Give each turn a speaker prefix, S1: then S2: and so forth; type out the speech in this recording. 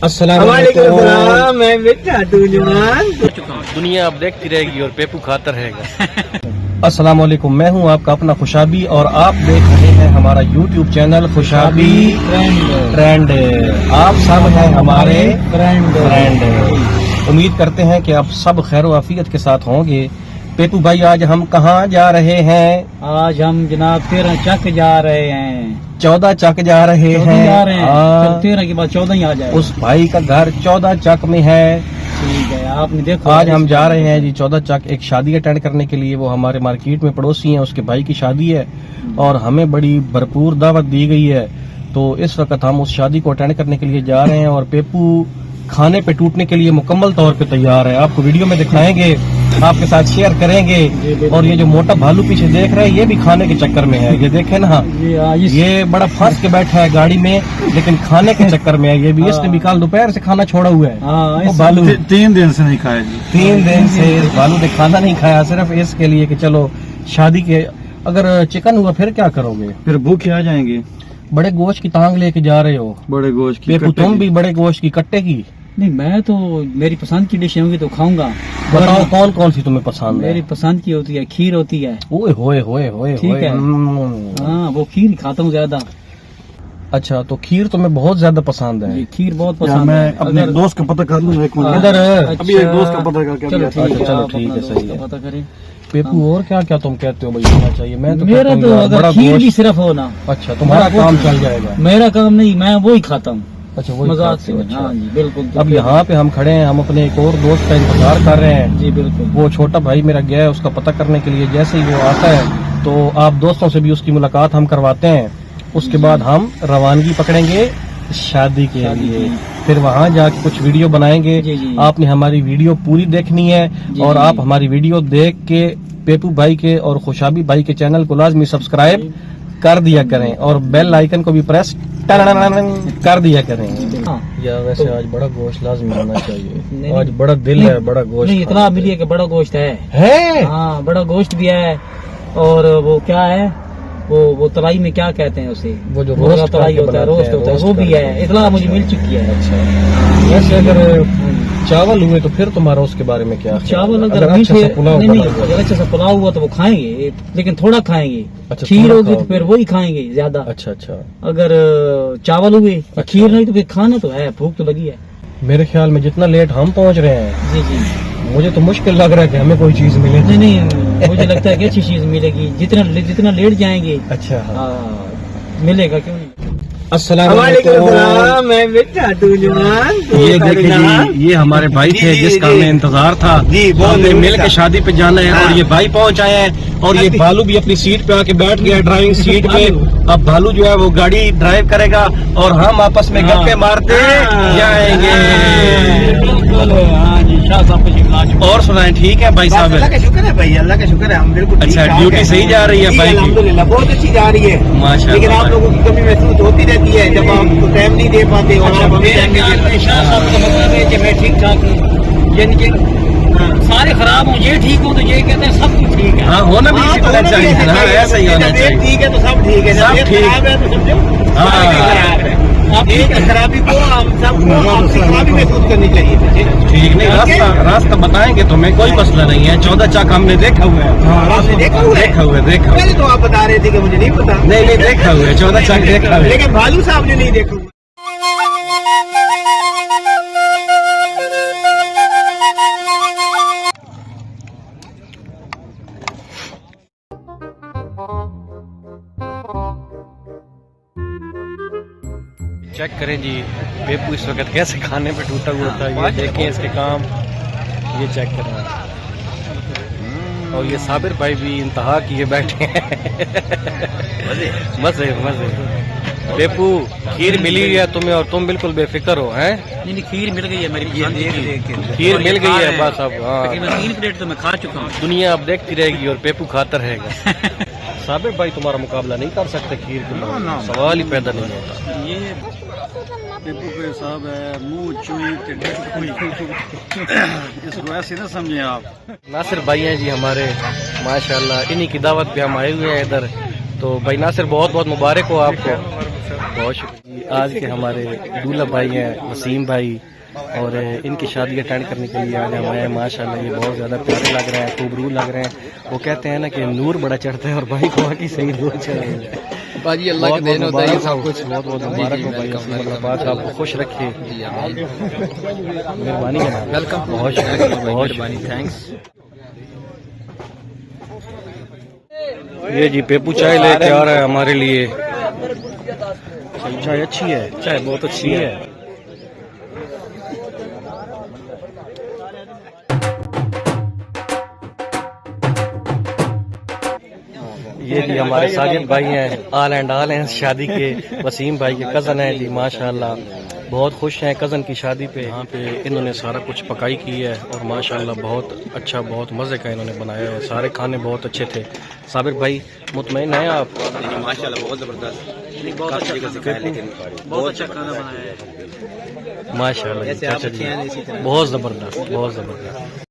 S1: अस्सलाम वालेकुम। मैं बेटा
S2: दुनिया अब देखती रहेगी और पेपू खाता रहेगा।
S1: अस्सलाम वालेकुम, मैं हूं आपका अपना खुशाबी और आप देख रहे हैं हमारा YouTube चैनल खुशाबी ट्रेंड। आप सब हैं हमारे फ्रेंड। उम्मीद करते हैं कि आप सब खैर व आफियत के साथ होंगे। पेपू भाई, आज हम कहाँ जा रहे हैं?
S3: आज हम जनाब 13 चक जा रहे हैं।
S1: 14 चक जा रहे हैं।
S3: 13 के बाद 14 ही आ जाए।
S1: उस भाई का घर 14 चक में है।
S3: ठीक है, आपने देखो।
S1: आज हम जा रहे हैं जी 14 चक एक शादी अटेंड करने के लिए। वो हमारे मार्केट में पड़ोसी हैं, उसके भाई की शादी है और हमें बड़ी भरपूर दावत दी गई है। तो इस वक्त हम उस शादी को अटेंड करने के लिए जा रहे हैं और पेपू खाने पे टूटने के लिए मुकम्मल तौर पे तैयार है। आपको वीडियो में दिखाएंगे, आपके साथ शेयर करेंगे। और ये जो मोटा भालू पीछे देख रहे हैं, ये भी खाने के चक्कर में है। ये देखे ना, ये बड़ा फंस के बैठा है गाड़ी में, लेकिन खाने के चक्कर में है ये भी। इसने भी कल दोपहर से खाना छोड़ा हुआ है। भालू
S4: 3 दिन से नहीं खाया जी।
S1: 3 दिन से इस भालू ने खाना नहीं खाया, सिर्फ इसके लिए कि चलो शादी के। अगर चिकन हुआ फिर क्या करोगे?
S4: फिर भूखे आ जाएंगे।
S1: बड़े गोश्त की तांग लेके जा रहे हो।
S4: बड़े गोश्त की
S1: पेपू, तुम भी बड़े गोश्त की कट्टे की?
S3: नहीं, मैं तो मेरी पसंद की डिश होंगी तो खाऊंगा।
S1: बताओ कौन कौन सी तुम्हें पसंद है?
S3: मेरी पसंद की होती है, खीर होती है।
S1: ओए होए होए होए
S3: ठीक है। हाँ, वो खीर खाता हूँ ज्यादा।
S1: अच्छा, तो खीर तुम्हें बहुत ज्यादा पसंद है?
S3: जी, खीर बहुत
S4: यार,
S3: पसंद
S4: मैं
S3: है।
S4: अपने
S3: अगर
S4: दोस्त का पता कर लूँ एक मिनट।
S1: इधर
S4: अभी एक दोस्त का पता करके
S3: चलो
S4: अभी
S3: ठीक है,
S1: चलो
S3: आप
S1: ठीक
S3: अपना
S1: है,
S3: दोस्त
S1: सही
S3: का
S1: है।
S3: पता करें।
S1: पेपू, और क्या क्या तुम कहते हो भाई होना चाहिए? मैं तो
S3: मेरा
S1: कहता हूँ
S3: तो
S1: यार,
S3: अगर
S1: बड़ा
S3: खीर भी
S1: गोश्त।
S3: सिर्फ हो ना।
S1: अच्छा, तुम्हारा काम चल जाएगा।
S3: मेरा काम नहीं, मैं वो ही खाता हूँ।
S1: अच्छा, वही
S3: मजाक
S1: खाते
S3: से।
S1: हो, अच्छा।
S3: हाँ जी, बिल्कुल।
S1: अब यहाँ पे हम खड़े हैं, हम अपने एक और दोस्त का इंतजार कर रहे हैं।
S3: जी बिल्कुल।
S1: वो छोटा भाई मेरा गया है उसका पता करने के लिए। जैसे ही वो आता है तो आप दोस्तों से भी उसकी मुलाकात हम करवाते हैं। उसके बाद हम रवानगी पकड़ेंगे शादी के लिए। फिर वहाँ जाके कुछ वीडियो बनाएंगे।
S3: जी, जी।
S1: आपने हमारी वीडियो पूरी देखनी है
S3: जी,
S1: और
S3: जी।
S1: आप हमारी वीडियो देख के पेपू भाई के और खुशाबी भाई के चैनल को लाजमी सब्सक्राइब कर दिया करें और बेल आइकन को भी प्रेस कर दिया करें।
S3: हाँ।
S1: या वैसे आज बड़ा गोश्त लाजमी होना चाहिए।
S3: नहीं,
S1: आज बड़ा दिल है बड़ा गोश्त
S3: नहीं, इतना मिलिए कि बड़ा गोश्त
S1: है।
S3: हाँ, बड़ा गोश्त भी है। और वो क्या है, वो तलाई में क्या कहते हैं उसे?
S1: वो जो
S3: मुर्गा
S1: रोस्ट
S3: तलाई
S1: करके
S3: होता है,
S1: बनाते
S3: रोस्ट
S1: हैं,
S3: होता है, वो
S1: रोस्ट
S3: भी है। इतना मुझे मिल चुकी है।
S1: अच्छा, वैसे अगर चावल हुए तो फिर तुम्हारा उसके बारे में क्या ख्याल है?
S3: चावल अगर
S1: अच्छा
S3: मीठे,
S1: सा पुलाव
S3: नहीं
S1: बना
S3: नहीं,
S1: हुआ।
S3: अगर अच्छा सा पुलाव हुआ तो वो खाएंगे, लेकिन थोड़ा खाएंगे।
S1: अच्छा,
S3: खीर
S1: थोड़ा
S3: होगी तो
S1: खाओगे।
S3: फिर वही खाएंगे ज्यादा।
S1: अच्छा अच्छा,
S3: अगर चावल हुए,
S1: अच्छा।
S3: खीर नहीं तो फिर खाना तो है, भूख तो लगी है।
S1: मेरे ख्याल में जितना लेट हम पहुंच रहे हैं,
S3: जी जी।
S1: मुझे तो मुश्किल लग रहा है कि हमें कोई चीज मिले।
S3: नहीं नहीं, मुझे लगता है कि अच्छी चीज मिलेगी। जितना लेट जाएंगे
S1: अच्छा, हाँ।
S3: मिलेगा, क्यों नहीं।
S1: अस्सलाम वालेकुम।
S3: मैं बेटा
S1: ये देखिए जी, ये हमारे भाई थे जिसका हमें इंतजार था। हमने मिल के शादी पे जाना है और ये भाई पहुंच आए हैं। और ये भालू भी अपनी सीट पे आके बैठ गया ड्राइविंग सीट पे। अब भालू जो है वो गाड़ी ड्राइव करेगा और हम आपस में गप्पे मारते जाएंगे।
S3: हाँ जी, शाह साहब को जिम्मा।
S1: और सुनाएं, ठीक है भाई साहब?
S5: अल्लाह का शुक्र है भाई, अल्लाह का शुक्र है, हम बिल्कुल ठीक
S1: अच्छा,
S5: ठाक
S1: ड्यूटी
S5: हैं।
S1: सही जा रही है
S5: जी,
S1: भाई की?
S5: अल्हम्दुलिल्लाह बहुत अच्छी जा रही है।
S1: माशाल्लाह।
S5: लेकिन आप लोगों की कमी महसूस होती रहती है जब आप टाइम नहीं दे पाते और आप हमें टाइम नहीं दे पाते।
S3: शाह साहब का मतलब है कि मैं ठीक ठाक हूँ, यानी कि सारे खराब हूँ, ये ठीक हूँ, तो ये कहते हैं सब कुछ ठीक है।
S1: हाँ, होना भी
S5: हाँ,
S1: इसी
S5: तो
S1: तरह
S5: होना भी
S1: चाहिए
S5: ऐसे
S1: ना,
S5: चाहिए।
S1: ऐसा ही होना
S5: जब एक
S1: चाहिए।
S5: ठीक है तो सब ठीक है,
S1: सब
S5: जब एक
S1: ठीक।
S5: खराब है तो समझो
S1: हाँ।
S5: सब भी खराब है। एक खराबी को हम सबको आपकी खराबी महसूस करनी चाहिए।
S1: ठीक नहीं, रास्ता बताएंगे तुम्हें, कोई मसला नहीं है। 14 चक हमने देखा हुआ है।
S5: आपने देखा हुआ है?
S1: देखा हुआ है, देखा हुआ है।
S5: पहले तो आप बता रहे थे कि मुझे नहीं पता।
S1: नहीं नहीं, देखा हुआ है, 14 चक देखा हुआ है।
S5: लेकिन भालू साहब ने नहीं देखा हुआ।
S2: चेक करें जी, पेपू इस वक्त कैसे खाने पे टूटा हुआ था। ये देखें इसके काम, ये चेक करें। और ये साबिर भाई भी इंतहा किए बैठे हैं। मजे मजे। पेपू, खीर मिली है तुम्हें और तुम बिल्कुल बेफिक्र हो, हैं?
S3: नहीं नहीं, खीर मिल गई है मेरी पसंद की।
S2: खीर मिल गई है बस अब। हाँ,
S3: तकरीबन 3 प्लेट तो मैं खा चुका हूँ।
S2: दुनिया अब देखती रहेगी और पेपू खाता रहेगा। साबिर भाई तुम्हारा मुकाबला नहीं कर सकते खीर के बाद, सवाल ही पैदा नहीं होता।
S3: ये पेपू के साहब है, मुंह चुई इसको ऐसे ना समझे आप।
S2: नासिर भाई हैं जी हमारे, माशाल्लाह, इन्हीं की दावत पे हम आए हुए हैं इधर। तो भाई नासिर, बहुत बहुत मुबारक हो आपको। बहुत शुक्रिया। आज के हमारे दूल्हा भाई हैं वसीम भाई, और इनकी शादी अटेंड करने के लिए आज हम आए हैं। माशाल्लाह ये बहुत ज़्यादा प्यारे लग रहे हैं, खूबरू लग रहे हैं। वो कहते हैं ना कि नूर बड़ा चढ़ता है, और भाई को आके सही नूर चढ़ रहे हैं।
S6: बाजी अल्लाह के देन होता है ये सब कुछ।
S2: बहुत बहुत मुबारक हो भाई, पाक आपको खुश रखे। मेहरबानी है,
S6: वेलकम,
S2: बहुत शुक्रिया, बहुत
S6: मेहरबानी, थैंक्स।
S2: ये जी पेपू चाय लेके आ रहा है हमारे लिए। चाय अच्छी है, चाय बहुत अच्छी है। ये जी हमारे साजिद भाई हैं, आल एंड आल हैं शादी के। वसीम भाई के कज़न हैं जी, माशाल्लाह बहुत खुश हैं कज़न की शादी पे। यहाँ पे इन्होंने सारा कुछ पकाई की है, और माशाल्लाह बहुत अच्छा, बहुत मज़े का इन्होंने बनाया है। सारे खाने बहुत अच्छे थे। साबिर भाई मुतमईन हैं आप?
S5: माशाल्लाह बहुत जबरदस्त, बहुत अच्छा खाना बनाया है
S2: माशाल्लाह जी, चाचा जी बहुत ज़बरदस्त, बहुत ज़बरदस्त।